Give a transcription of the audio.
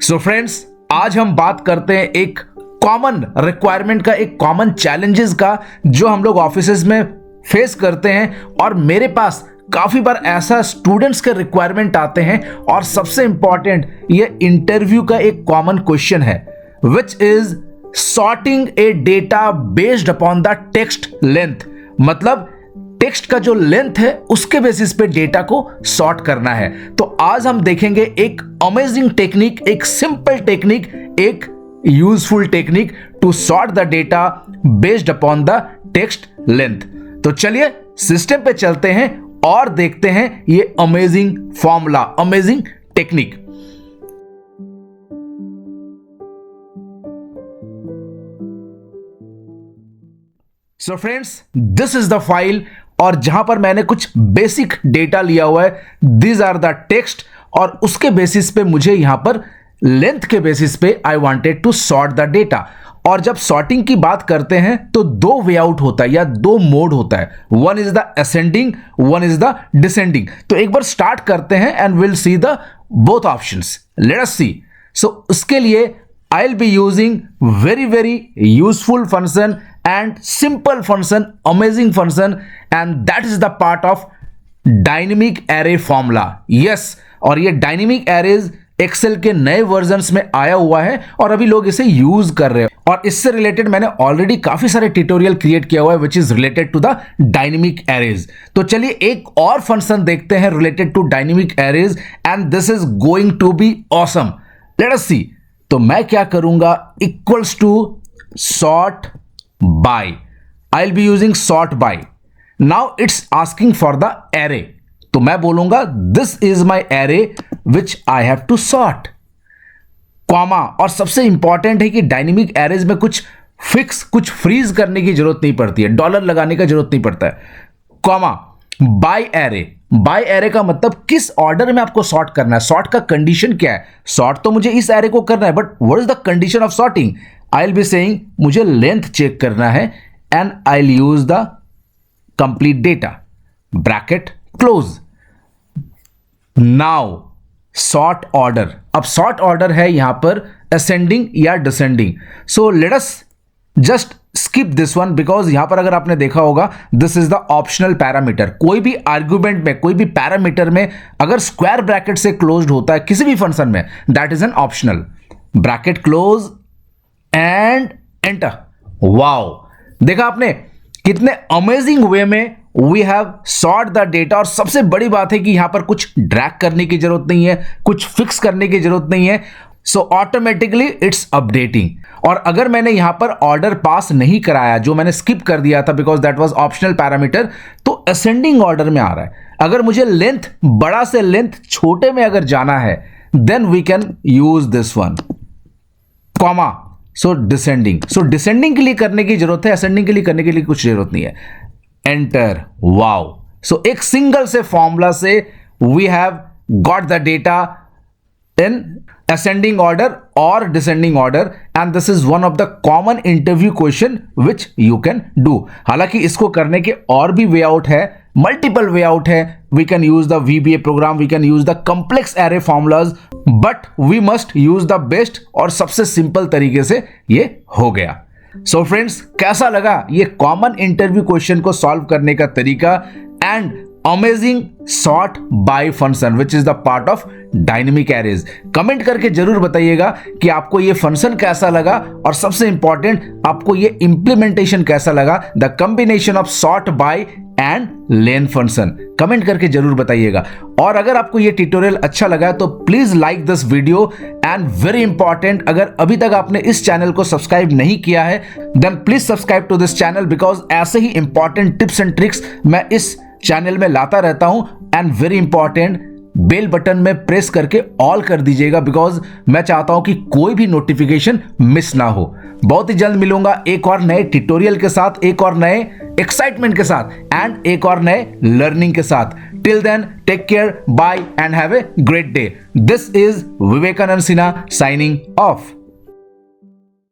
So friends, आज हम बात करते हैं एक कॉमन रिक्वायरमेंट का, एक कॉमन चैलेंजेस का जो हम लोग ऑफिसेज में फेस करते हैं। और मेरे पास काफी बार ऐसा स्टूडेंट्स के रिक्वायरमेंट आते हैं और सबसे इंपॉर्टेंट ये इंटरव्यू का एक कॉमन क्वेश्चन है which is sorting A data based upon the text length. मतलब टेक्स्ट का जो लेंथ है उसके बेसिस पे डेटा को सॉर्ट करना है। तो आज हम देखेंगे एक अमेजिंग टेक्निक, एक सिंपल टेक्निक, एक useful technique to sort the data based upon the text length. तो चलिए सिस्टम पे चलते हैं और देखते हैं ये amazing formula, amazing technique. So friends, this is the file और जहां पर मैंने कुछ बेसिक डेटा लिया हुआ है। दीज आर द टेक्स्ट और उसके बेसिस पे मुझे यहां पर लेंथ के बेसिस पे I wanted to sort the data. और जब सॉर्टिंग की बात करते हैं तो दो वे आउट होता है या दो मोड होता है, one is the ascending, one is the descending. तो एक बार स्टार्ट करते हैं and will see the both options. Let us see. So उसके लिए I will be using very useful function and simple function, amazing function, and that is the part of dynamic array formula. Yes, और ये dynamic arrays Excel के नए versions में आया हुआ है और अभी लोग इसे यूज कर रहे हैं। और इससे रिलेटेड मैंने ऑलरेडी काफी सारे ट्यूटोरियल क्रिएट किया हुआ है which is related to the dynamic arrays. तो चलिए एक और फंक्शन देखते हैं related to dynamic arrays and this is going to be awesome. Let us see. तो मैं क्या करूंगा, equals to sort by. I'll be using sort by. Now it's asking for the array. तो मैं बोलूंगा this is my array which I have to sort. Comma, और सबसे important है कि डायनेमिक एरेज में कुछ फिक्स, कुछ फ्रीज करने की जरूरत नहीं पड़ती है, डॉलर लगाने का जरूरत नहीं पड़ता है। Comma, by array. By array का मतलब किस ऑर्डर में आपको सॉर्ट करना है, सॉर्ट का कंडीशन क्या है। सॉर्ट तो मुझे इस एरे को करना है, but what is the condition of sorting. I will be saying मुझे लेंथ चेक करना है and I will use the complete data, bracket close. Now sort order. अब सॉर्ट ऑर्डर है यहां पर असेंडिंग या descending. So let us just skip this one because यहां पर अगर आपने देखा होगा this is the optional parameter. कोई भी आर्ग्यूमेंट में, कोई भी पैरामीटर में अगर स्क्वायर ब्रैकेट से क्लोज्ड होता है किसी भी फंक्शन में, that is an optional. Bracket close and enter. Wow, देखा आपने कितने अमेजिंग वे में we have sort the data. और सबसे बड़ी बात है कि यहां पर कुछ ड्रैग करने की जरूरत नहीं है, कुछ फिक्स करने की जरूरत नहीं है। So automatically it's updating. और अगर मैंने यहां पर ऑर्डर पास नहीं कराया, जो मैंने स्किप कर दिया था because that was optional parameter, तो असेंडिंग ऑर्डर में आ रहा है। अगर मुझे लेंथ बड़ा से लेंथ छोटे में अगर जाना है then we can use this one, comma. So descending. So descending के लिए करने की जरूरत है, असेंडिंग के लिए करने के लिए कुछ जरूरत नहीं है। एंटर। वाओ, सो एक सिंगल से फॉर्मूला से we have got the data in ascending order or descending order and this is one of the common interview question which you can do. हालांकि इसको करने के और भी वे आउट है, मल्टीपल वे आउट है। we can use the VBA program, we can use the complex array formulas, but we must use the best और सबसे सिंपल तरीके से ये हो गया। So friends, कैसा लगा ये कॉमन इंटरव्यू क्वेश्चन को सॉल्व करने का तरीका and amazing sort by function which is the part of dynamic arrays. Comment करके जरूर बताइएगा कि आपको ये फंक्शन कैसा लगा और सबसे इंपॉर्टेंट आपको ये इंप्लीमेंटेशन कैसा लगा, the combination of sort by and len function. Comment करके जरूर बताइएगा। और अगर आपको ये ट्यूटोरियल अच्छा लगा तो please like this video and very important, अगर अभी तक आपने इस चैनल को सब्सक्राइब नहीं किया है then please subscribe to this channel because ऐसे ही इंपॉर्टेंट टिप्स एंड ट्रिक्स मैं इस चैनल में लाता रहता हूं। And very important, bell button में प्रेस करके ऑल कर दीजिएगा बिकॉज मैं चाहता हूं कि कोई भी नोटिफिकेशन मिस ना हो। बहुत ही जल्द मिलूंगा एक और नए ट्यूटोरियल के साथ, एक और नए एक्साइटमेंट के साथ एंड एक और नए लर्निंग के साथ। Till then take care, bye and have a great day. This is Vivekanand Sinha signing of.